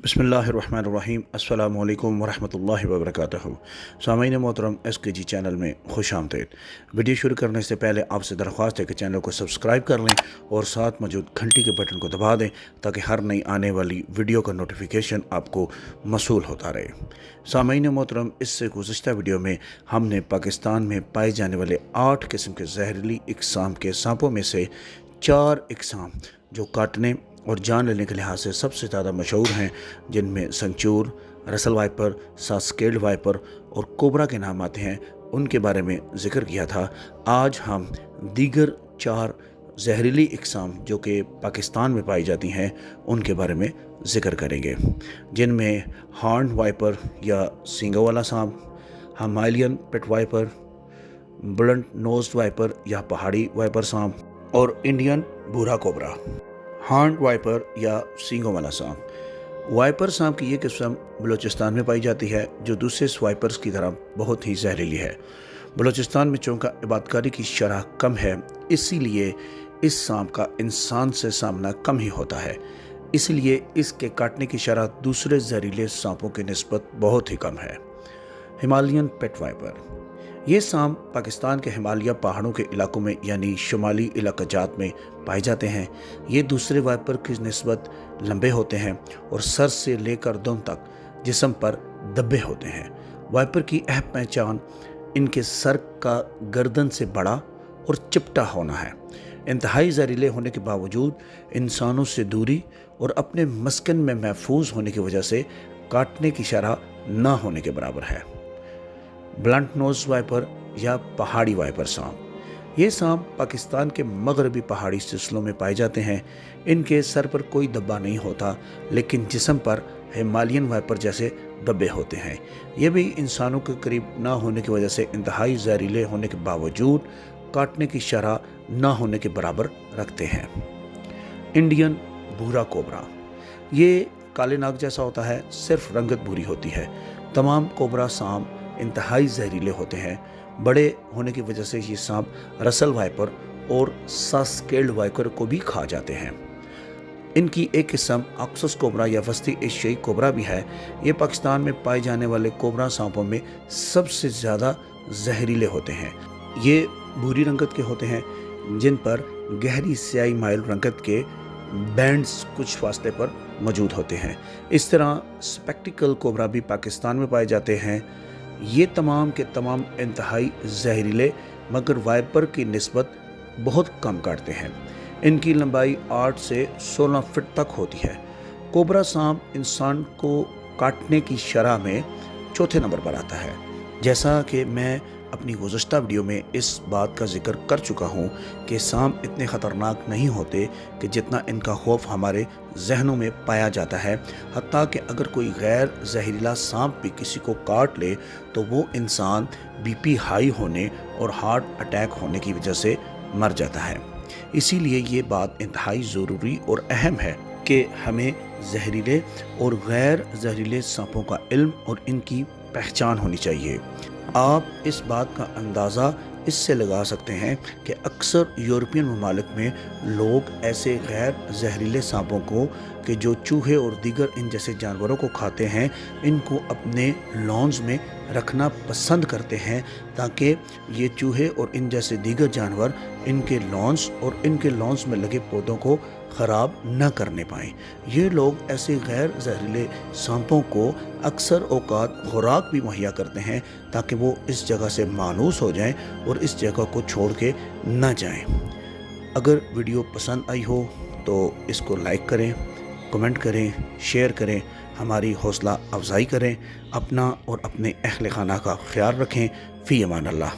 बिस्मिल्लाहिर्रहमानिर्रहीम अस्सलामु अलैकुम वरहमतुल्लाहि वबरकातुहू। सामीन मोहतरम SKG चैनल में खुश आमदीद। वीडियो शुरू करने से पहले आपसे दरख्वास्त है कि चैनल को सब्सक्राइब कर लें और साथ मौजूद घंटी के बटन को दबा दें ताकि हर नई आने वाली वीडियो का नोटिफिकेशन आपको मसूल होता रहे। सामीन मोहतरम, इससे गुज़श्ता वीडियो में हमने पाकिस्तान में पाए जाने वाले 8 किस्म के जहरीली इकसाम के सांपों में से 4 इकसाम जो काटने और जान लेने के लिहाज से सबसे ज़्यादा मशहूर हैं, जिनमें संचूर, रसल वाइपर, सास्केल्ड वाइपर और कोबरा के नाम आते हैं, उनके बारे में ज़िक्र किया था। आज हम दीगर 4 जहरीली इकसाम जो कि पाकिस्तान में पाई जाती हैं उनके बारे में ज़िक्र करेंगे, जिनमें हॉर्न वाइपर या सींगों वाला सांप, Himalayan pit viper, blunt nosed viper या पहाड़ी वाइपर सांप और इंडियन भूरा कोबरा। हॉर्न वाइपर या सींगों वाला सांप। वाइपर सांप की ये किस्म बलूचिस्तान में पाई जाती है, जो दूसरे वाइपर्स की तरह बहुत ही जहरीली है। बलूचिस्तान में चूँकि इबादतकारी की शरह कम है, इसीलिए इस सांप का इंसान से सामना कम ही होता है, इसलिए इसके काटने की शरह दूसरे जहरीले सांपों की निस्बत बहुत ही कम है। Himalayan pit viper. ये सांप पाकिस्तान के हिमालय पहाड़ों के इलाकों में यानी शुमाली इलाकाजात में पाए जाते हैं। ये दूसरे वाइपर की निस्बत लंबे होते हैं और सर से लेकर दुम तक जिस्म पर धब्बे होते हैं। वाइपर की अहम पहचान इनके सर का गर्दन से बड़ा और चिपटा होना है। इंतहाई जहरीले होने के बावजूद इंसानों से दूरी और अपने मस्कन में महफूज होने की वजह से काटने की शरह न होने के बराबर है। ब्लंट नोज वाइपर या पहाड़ी वाइपर सांप। ये सांप पाकिस्तान के मगरबी पहाड़ी सिलसिलों में पाए जाते हैं। इनके सर पर कोई धब्बा नहीं होता, लेकिन जिस्म पर हिमालयन वाइपर जैसे धब्बे होते हैं। ये भी इंसानों के करीब ना होने की वजह से इंतहाई जहरीले होने के बावजूद काटने की शरह ना होने के बराबर रखते हैं। इंडियन भूरा कोबरा। ये काले नाग जैसा होता है, सिर्फ रंगत भूरी होती है। तमाम कोबरा सांप इंतहाई जहरीले होते हैं। बड़े होने की वजह से ये सांप रसल वाइपर और सास्केल्ड वाइपर को भी खा जाते हैं। इनकी एक किस्म ऑक्सस कोबरा या वस्ती एशियाई कोबरा भी है। ये पाकिस्तान में पाए जाने वाले कोबरा सांपों में सबसे ज़्यादा जहरीले होते हैं। ये भूरी रंगत के होते हैं, जिन पर गहरी स्याही माइल रंगत के बैंड्स कुछ फासले पर मौजूद होते हैं। इस तरह स्पेक्टिकल कोबरा भी पाकिस्तान में पाए जाते हैं। ये तमाम के तमाम इंतहाई जहरीले मगर वाइपर की निस्बत बहुत कम काटते हैं। इनकी लंबाई 8 से 16 फीट तक होती है। कोबरा सांप इंसान को काटने की शरह में चौथे नंबर पर आता है। जैसा कि मैं अपनी गुज़श्ता वीडियो में इस बात का जिक्र कर चुका हूँ कि सांप इतने ख़तरनाक नहीं होते कि जितना इनका खौफ हमारे जहनों में पाया जाता है। हत्ता कि अगर कोई गैर जहरीला सांप भी किसी को काट ले तो वो इंसान BP हाई होने और हार्ट अटैक होने की वजह से मर जाता है। इसीलिए ये बात इंतहाई ज़रूरी और अहम है कि हमें जहरीले और गैर जहरीले सांपों का इल्म और इनकी पहचान होनी चाहिए। आप इस बात का अंदाज़ा इससे लगा सकते हैं कि अक्सर यूरोपियन ममालिक में लोग ऐसे गैर जहरीले सांपों को कि जो चूहे और दीगर इन जैसे जानवरों को खाते हैं, इनको अपने लॉन्स में रखना पसंद करते हैं ताकि ये चूहे और इन जैसे दीगर जानवर इनके लॉन्स और इनके लॉन्स में लगे पौधों को ख़राब न करने पाएँ। ये लोग ऐसे गैर जहरीले सांपों को अक्सर औकात खुराक भी मुहैया करते हैं ताकि वो इस जगह से मानूस हो जाएं और इस जगह को छोड़ के न जाएं। अगर वीडियो पसंद आई हो तो इसको लाइक करें, कमेंट करें, शेयर करें, हमारी हौसला अफजाई करें। अपना और अपने अहल खाना का ख्याल रखें। फ़ी अमान अल्लाह।